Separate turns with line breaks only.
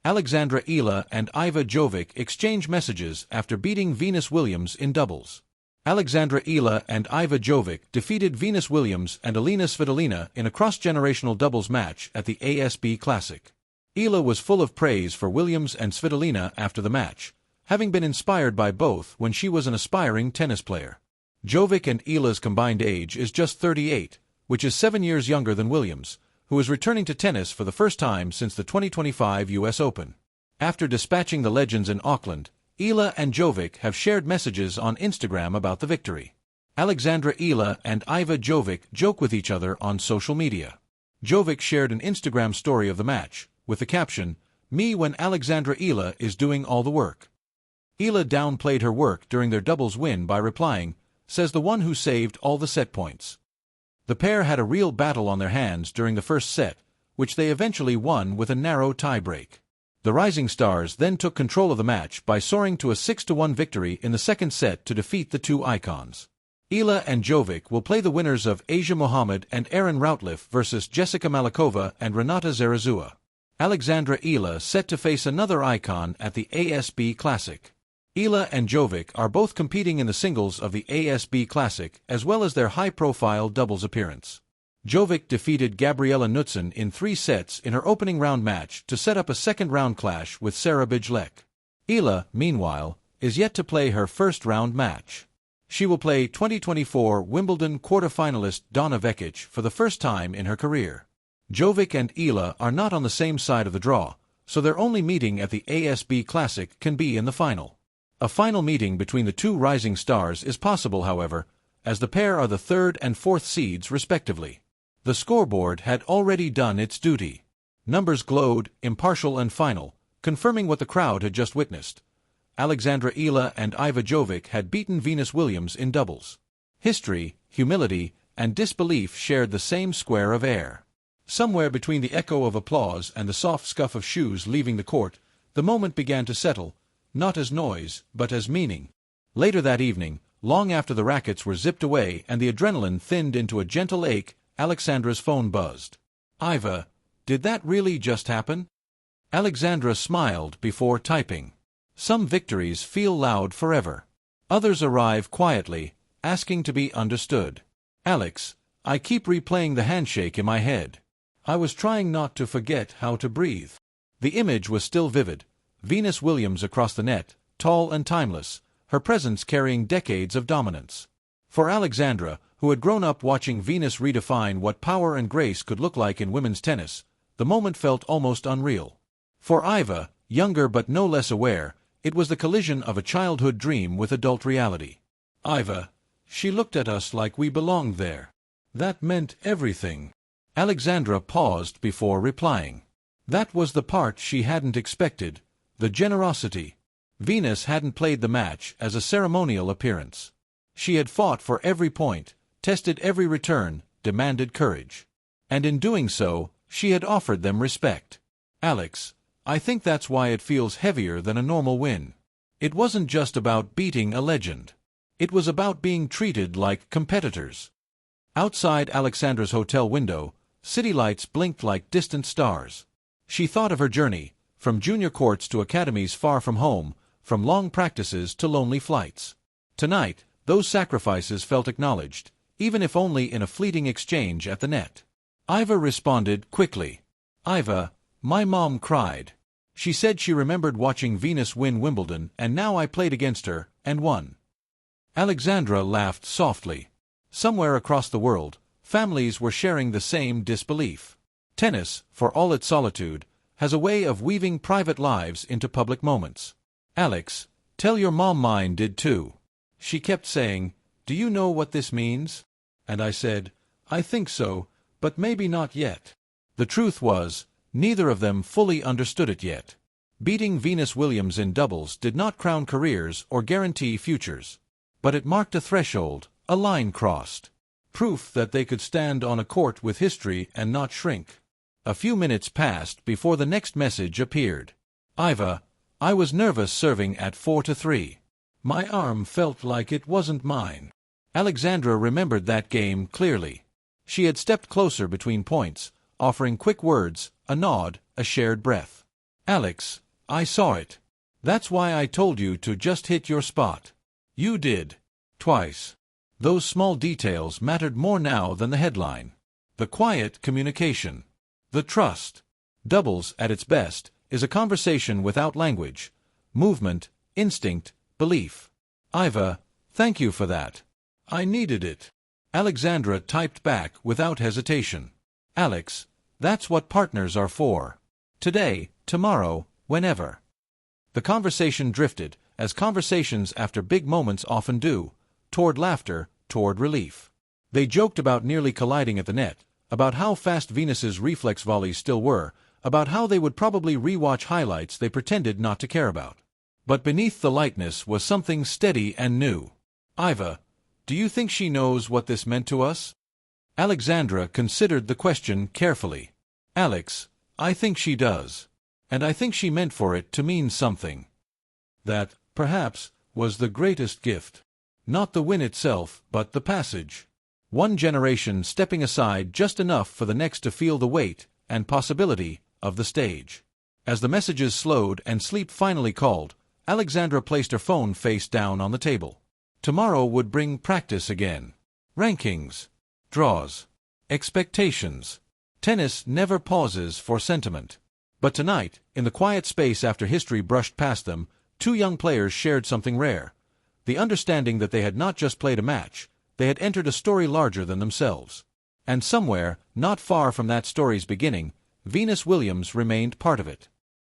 Alexandra Eala Iva Jovic exchange messages after beating Venus Williams in doubles. Alexandra Eala Iva Jovic defeated Venus Williams and Williams and Svitolina in a cross-generational doubles match at the ASB Classic. Eala was full of praise for Williams and Svitolina after the match, having been inspired by both when she was an aspiring tennis player. Jovic and Eala's combined age is just 38, which is 7 years younger than Williams, who is returning to tennis for the first time since the 2025 US Open. After dispatching the legends in Auckland, Eala and Jovic have shared messages on Instagram about the victory. Alexandra Eala Iva Jovic joke with each other on social media. Jovic shared an Instagram story of the match, with the caption, "Me when Alexandra Eala is doing all the work." Eala downplayed her work during their doubles win by replying, "Says the one who saved all the set points." The pair had a real battle on their hands during the first set, which they eventually won with a narrow tie-break. The Rising Stars then took control of the match by soaring to a 6-1 victory in the second set to defeat the two icons. Eala and Jovic will play the winners of Asia Mohammed and Erin Routliffe versus Jessica Malakova and Renata Zarazua. Alexandra Eala set to face another icon at the ASB Classic. Eala and Jovic are both competing in the singles of the ASB Classic as well as their high-profile doubles appearance. Jovic defeated Gabriela Knudsen in 3 sets in her opening round match to set up a second-round clash with Sarah Bijlek. Eala, meanwhile, is yet to play her first-round match. She will play 2024 Wimbledon quarter-finalist Donna Vekic for the first time in her career. Jovic and Eala are not on the same side of the draw, so their only meeting at the ASB Classic can be in the final. A final meeting between the two rising stars is possible, however, as the pair are the 3rd and 4th seeds respectively. The scoreboard had already done its duty. Numbers glowed, impartial and final, confirming what the crowd had just witnessed. Alexandra Eala Iva Jovic had beaten Venus Williams in doubles. History, humility, and disbelief shared the same square of air. Somewhere between the echo of applause and the soft scuff of shoes leaving the court, the moment began to settle, not as noise, but as meaning. Later that evening, long after the rackets were zipped away and the adrenaline thinned into a gentle ache, Alexandra's phone buzzed. "Iva, did that really just happen?" Alexandra smiled before typing. Some victories feel loud forever. Others arrive quietly, asking to be understood. "Alex, I keep replaying the handshake in my head. I was trying not to forget how to breathe." The image was still vivid. Venus Williams across the net, tall and timeless, her presence carrying decades of dominance. For Alexandra, who had grown up watching Venus redefine what power and grace could look like in women's tennis, the moment felt almost unreal. For Iva, younger but no less aware, it was the collision of a childhood dream with adult reality. "Iva, she looked at us like we belonged there. That meant everything." Alexandra paused before replying. That was the part she hadn't expected. The generosity. Venus hadn't played the match as a ceremonial appearance. She had fought for every point, tested every return, demanded courage. And in doing so, she had offered them respect. "Alex, I think that's why it feels heavier than a normal win. It wasn't just about beating a legend. It was about being treated like competitors." Outside Alexandra's hotel window, city lights blinked like distant stars. She thought of her journey, from junior courts to academies far from home, from long practices to lonely flights. Tonight, those sacrifices felt acknowledged, even if only in a fleeting exchange at the net. Iva responded quickly. "Iva, my mom cried. She said she remembered watching Venus win Wimbledon and now I played against her, and won." Alexandra laughed softly. Somewhere across the world, families were sharing the same disbelief. Tennis, for all its solitude, has a way of weaving private lives into public moments. "Alex, tell your mom mine did too. She kept saying, 'Do you know what this means?' And I said, 'I think so, but maybe not yet.'" The truth was, neither of them fully understood it yet. Beating Venus Williams in doubles did not crown careers or guarantee futures. But it marked a threshold, a line crossed. Proof that they could stand on a court with history and not shrink. A few minutes passed before the next message appeared. "Iva, I was nervous serving at 4-3. My arm felt like it wasn't mine." Alexandra remembered that game clearly. She had stepped closer between points, offering quick words, a nod, a shared breath. Alex, I saw it. That's why I told you to just hit your spot. You did. Twice. Those small details mattered more now than the headline. The quiet communication. The trust. Doubles, at its best, is a conversation without language, movement, instinct, belief. Iva, thank you for that. I needed it. Alexandra typed back without hesitation. Alex, that's what partners are for. Today, tomorrow, whenever. The conversation drifted, as conversations after big moments often do, toward laughter, toward relief. They joked about nearly colliding at the net, about how fast Venus's reflex volleys still were, about how they would probably re-watch highlights they pretended not to care about. But beneath the lightness was something steady and new. Iva, do you think she knows what this meant to us? Alexandra considered the question carefully. Alex, I think she does. And I think she meant for it to mean something. That, perhaps, was the greatest gift. Not the win itself, but the passage. One generation stepping aside just enough for the next to feel the weight and possibility of the stage. As the messages slowed and sleep finally called, Alexandra placed her phone face down on the table. Tomorrow would bring practice again. Rankings. Draws. Expectations. Tennis never pauses for sentiment. But tonight, in the quiet space after history brushed past them, two young players shared something rare. The understanding that they had not just played a match, they had entered a story larger than themselves. And somewhere, not far from that story's beginning, Venus Williams remained part of it.